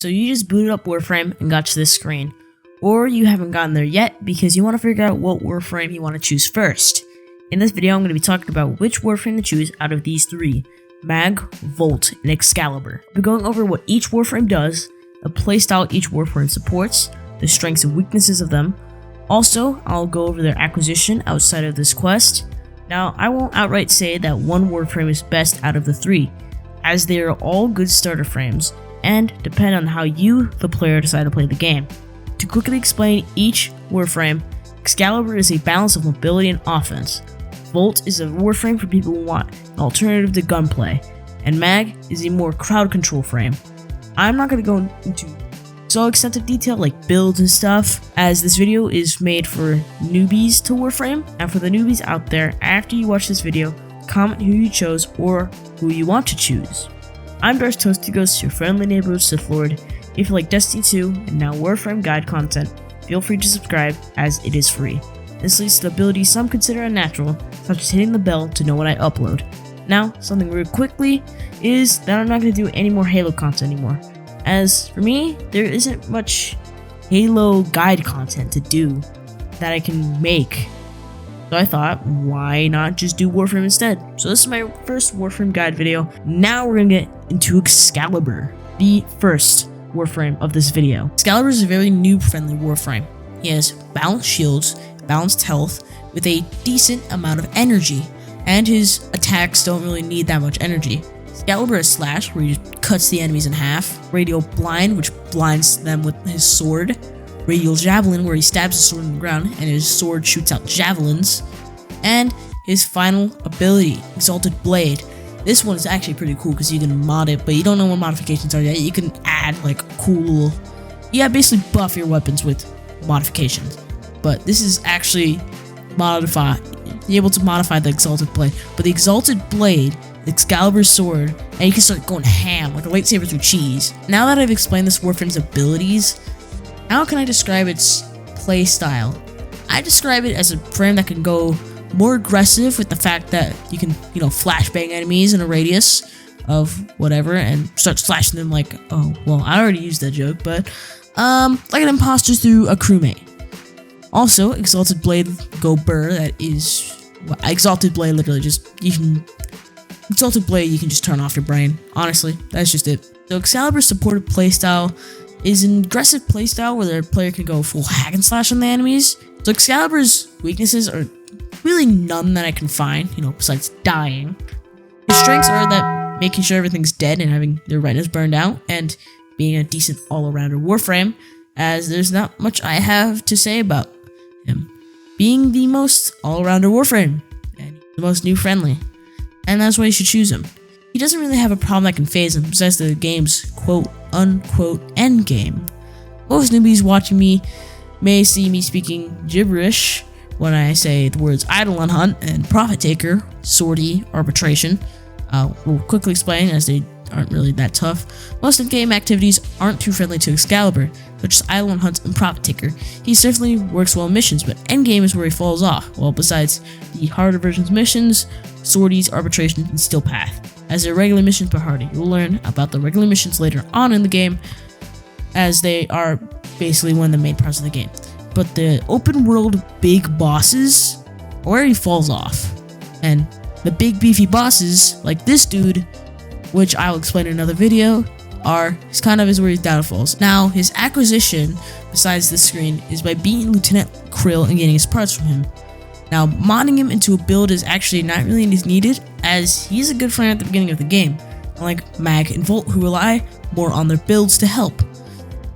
So you just booted up Warframe and got to this screen. Or you haven't gotten there yet because you want to figure out what Warframe you want to choose first. In this video, I'm going to be talking about which Warframe to choose out of these three: Mag, Volt, and Excalibur. I'll be going over what each Warframe does, the playstyle each Warframe supports, the strengths and weaknesses of them. Also, I'll go over their acquisition outside of this quest. Now, I won't outright say that one Warframe is best out of the three, as they are all good starter frames, and depend on how you, the player, decide to play the game. To quickly explain each Warframe, Excalibur is a balance of mobility and offense. Volt is a Warframe for people who want an alternative to gunplay, and Mag is a more crowd control frame. I'm not going to go into so extensive detail like builds and stuff, as this video is made for newbies to Warframe, and for the newbies out there, after you watch this video, comment who you chose or who you want to choose. I'm Darth Toasty Ghost, your friendly neighborhood Sith Lord. If you like Destiny 2 and now Warframe guide content, feel free to subscribe as it is free. This leads to abilities some consider unnatural, such as hitting the bell to know when I upload. Now, something real quickly is that I'm not going to do any more Halo content anymore. As for me, there isn't much Halo guide content to do that I can make. So I thought, why not just do Warframe instead? So this is my first Warframe guide video. Now we're going to get into Excalibur, the first Warframe of this video. Excalibur is a very noob-friendly Warframe. He has balanced shields, balanced health, with a decent amount of energy, and his attacks don't really need that much energy. Excalibur is Slash, where he just cuts the enemies in half. Radial Blind, which blinds them with his sword. Radial Javelin, where he stabs the sword in the ground, and his sword shoots out javelins. And his final ability, Exalted Blade. This one is actually pretty cool because you can mod it, but you don't know what modifications are yet. You can add like cool, basically buff your weapons with modifications. But this is actually you're able to modify the Exalted Blade. But the Exalted Blade, Excalibur's sword, and you can start going ham like a lightsaber through cheese. Now that I've explained this Warframe's abilities, how can I describe its playstyle? I describe it as a frame that can go more aggressive with the fact that you can, flashbang enemies in a radius of whatever and start slashing them like, oh, well, I already used that joke, but, like an imposter through a crewmate. Also, Exalted Blade go burr, that is, Exalted Blade literally Exalted Blade, you can just turn off your brain. Honestly, that's just it. So Excalibur's supported playstyle is an aggressive playstyle where the player can go full hack and slash on the enemies. So Excalibur's weaknesses are really none that I can find, besides dying. His strengths are that making sure everything's dead and having their retinas burned out, and being a decent all-arounder Warframe, as there's not much I have to say about him. Being the most all-arounder Warframe, and the most new-friendly, and that's why you should choose him. He doesn't really have a problem that can phase him, besides the game's quote-unquote endgame. Most newbies watching me may see me speaking gibberish when I say the words Eidolon Hunt and Profit Taker, Sortie, Arbitration. We'll quickly explain, as they aren't really that tough. Most in-game activities aren't too friendly to Excalibur, such as Eidolon Hunt and Profit Taker. He certainly works well in missions, but endgame is where he falls off. Well, besides the harder versions missions, Sorties, Arbitration, and Steel Path. As their regular missions are harder, you'll learn about the regular missions later on in the game, as they are basically one of the main parts of the game. But the open world big bosses are where he falls off. And the big beefy bosses, like this dude, which I'll explain in another video, is where his downfalls. Now, his acquisition, besides this screen, is by beating Lieutenant Krill and getting his parts from him. Now, modding him into a build is actually not really needed, as he's a good friend at the beginning of the game, unlike Mag and Volt, who rely more on their builds to help.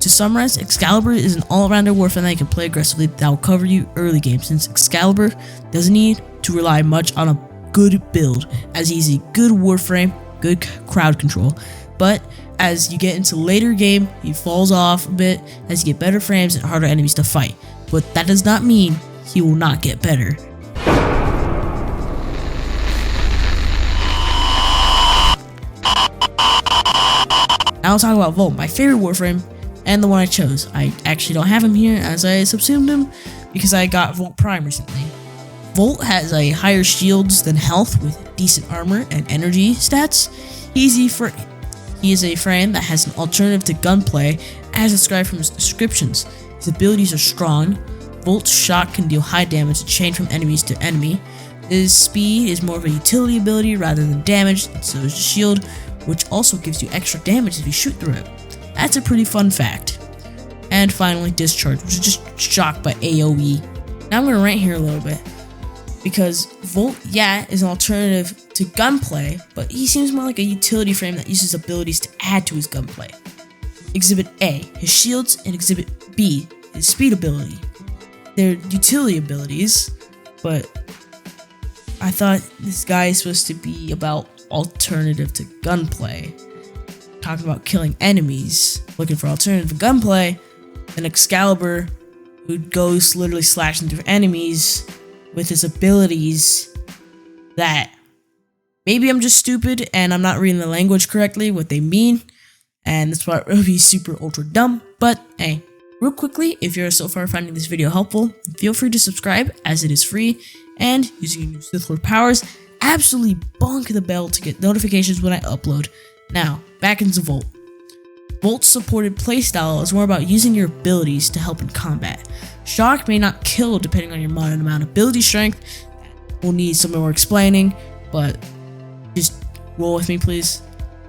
To summarize, Excalibur is an all-rounder Warframe that you can play aggressively that will cover you early game, since Excalibur doesn't need to rely much on a good build, as he's a good Warframe, good crowd control. But as you get into later game, he falls off a bit as you get better frames and harder enemies to fight. But that does not mean he will not get better. Now let's talk about Volt, my favorite Warframe, and the one I chose. I actually don't have him here, as I subsumed him because I got Volt Prime recently. Volt has a higher shields than health with decent armor and energy stats. He is a frame that has an alternative to gunplay, as described from his descriptions. His abilities are strong. Volt Shock can deal high damage and chain from enemies to enemy. His speed is more of a utility ability rather than damage, and so is the shield, which also gives you extra damage if you shoot through it. That's a pretty fun fact. And finally, Discharge, which is just shock by AoE. Now I'm going to rant here a little bit, because Volt, yeah, is an alternative to gunplay, but he seems more like a utility frame that uses abilities to add to his gunplay. Exhibit A, his shields, and Exhibit B, his speed ability. They're utility abilities, but I thought this guy is supposed to be about alternative to gunplay. Talking about killing enemies, looking for alternative to gunplay, an Excalibur who goes literally slashing through enemies with his abilities that maybe I'm just stupid and I'm not reading the language correctly, what they mean, and that's why it would be super ultra dumb, but hey. Real quickly, if you're so far finding this video helpful, feel free to subscribe as it is free, and using your new Sith Lord powers, absolutely bonk the bell to get notifications when I upload. Now, back into Volt. Volt's supported playstyle is more about using your abilities to help in combat. Shock may not kill depending on your mod amount of ability strength. We'll need some more explaining, but just roll with me please.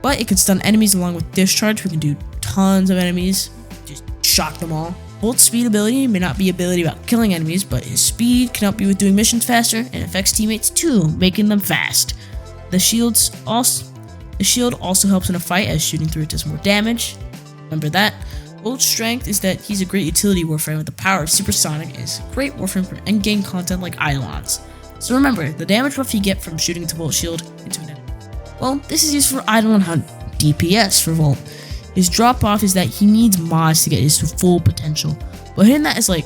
But it can stun enemies along with Discharge, we can do tons of enemies. Shock them all. Volt's speed ability may not be ability about killing enemies, but his speed can help you with doing missions faster and affects teammates too, making them fast. The shield also helps in a fight as shooting through it does more damage. Remember that. Volt's strength is that he's a great utility warframe with the power of supersonic and is a great warframe for endgame content like Eidolons. So remember, the damage buff you get from shooting into Volt shield into an enemy. Well, this is used for Eidolon Hunt DPS for Volt. His drop-off is that he needs mods to get his full potential, but hitting that is like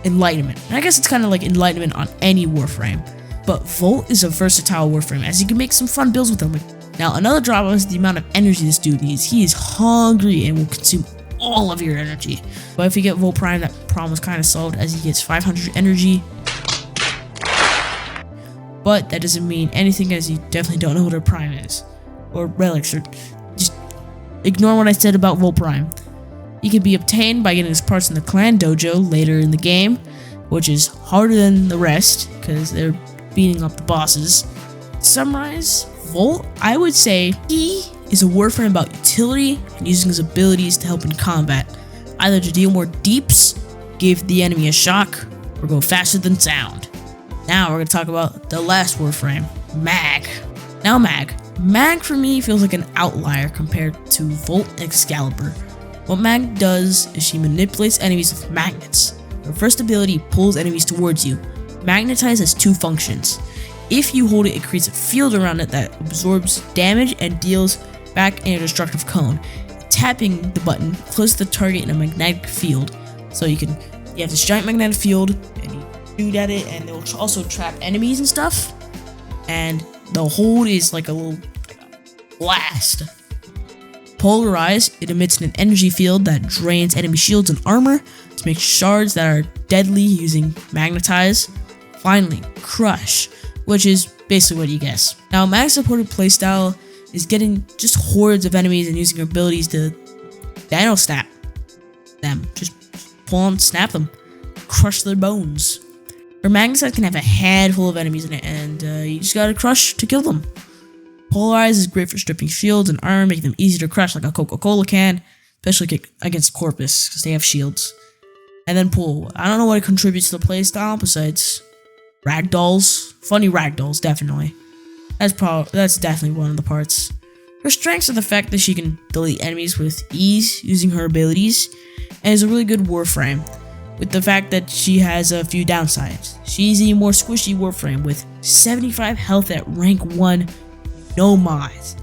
Enlightenment, and I guess it's kind of like Enlightenment on any Warframe, but Volt is a versatile Warframe as you can make some fun builds with him. Now another drop-off is the amount of energy this dude needs. He is hungry and will consume all of your energy, but if you get Volt Prime, that problem is kind of solved as he gets 500 energy, but that doesn't mean anything as you definitely don't know what a Prime is, or relics, or just ignore what I said about Volt Prime. He can be obtained by getting his parts in the clan dojo later in the game, which is harder than the rest because they're beating up the bosses. To summarize, Volt, I would say he is a warframe about utility and using his abilities to help in combat, either to deal more deeps, give the enemy a shock, or go faster than sound. Now we're going to talk about the last warframe, Mag. Now Mag for me feels like an outlier compared to Volt and Excalibur. What Mag does is she manipulates enemies with magnets. Her first ability pulls enemies towards you. Magnetize has two functions. If you hold it, it creates a field around it that absorbs damage and deals back in a destructive cone. Tapping the button closes the target in a magnetic field. So you have this giant magnetic field and you shoot at it, and it will also trap enemies and stuff. And the hold is like a little blast. Polarize, it emits an energy field that drains enemy shields and armor to make shards that are deadly using Magnetize. Finally, Crush, which is basically what you guess. Now, Mag's supported playstyle is getting just hordes of enemies and using her abilities to dino snap them. Just pull and snap them. Crush their bones. Her Magnetize can have a handful of enemies in it, and you just gotta crush to kill them. Polarize is great for stripping shields and armor, making them easy to crush like a Coca-Cola can, especially against Corpus, because they have shields. And then Pull. I don't know what it contributes to the playstyle besides ragdolls. Funny ragdolls, definitely. That's definitely one of the parts. Her strengths are the fact that she can delete enemies with ease using her abilities, and is a really good warframe, with the fact that she has a few downsides. She's a more squishy warframe with 75 health at rank 1, no mods.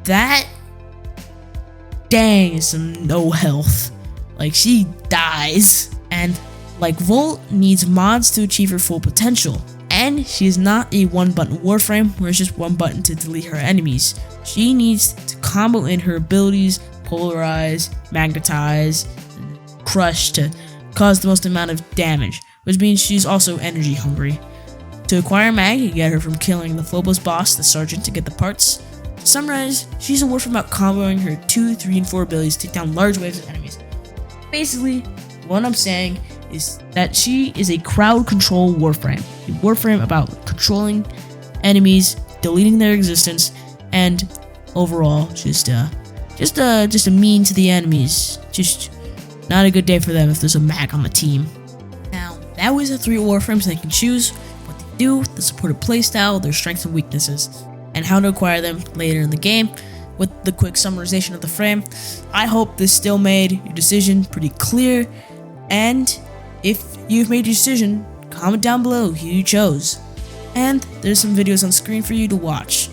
That, dang, is some no health. Like, she dies. And like Volt needs mods to achieve her full potential. And she is not a one-button warframe where it's just one button to delete her enemies. She needs to combo in her abilities, Polarize, Magnetize, and Crush to cause the most amount of damage, which means she's also energy hungry. To acquire Mag, you get her from killing the Phobos boss, the Sergeant, to get the parts. To summarize, she's a warframe about comboing her 2, 3, and 4 abilities to take down large waves of enemies. Basically, what I'm saying is that she is a crowd control warframe. A warframe about controlling enemies, deleting their existence, and overall just a mean to the enemies. Just not a good day for them if there's a mag on the team. Now, that was the 3 warframes they can choose, what they do, the supported playstyle, their strengths and weaknesses, and how to acquire them later in the game. With the quick summarization of the frame, I hope this still made your decision pretty clear, and if you've made your decision, comment down below who you chose. And there's some videos on screen for you to watch.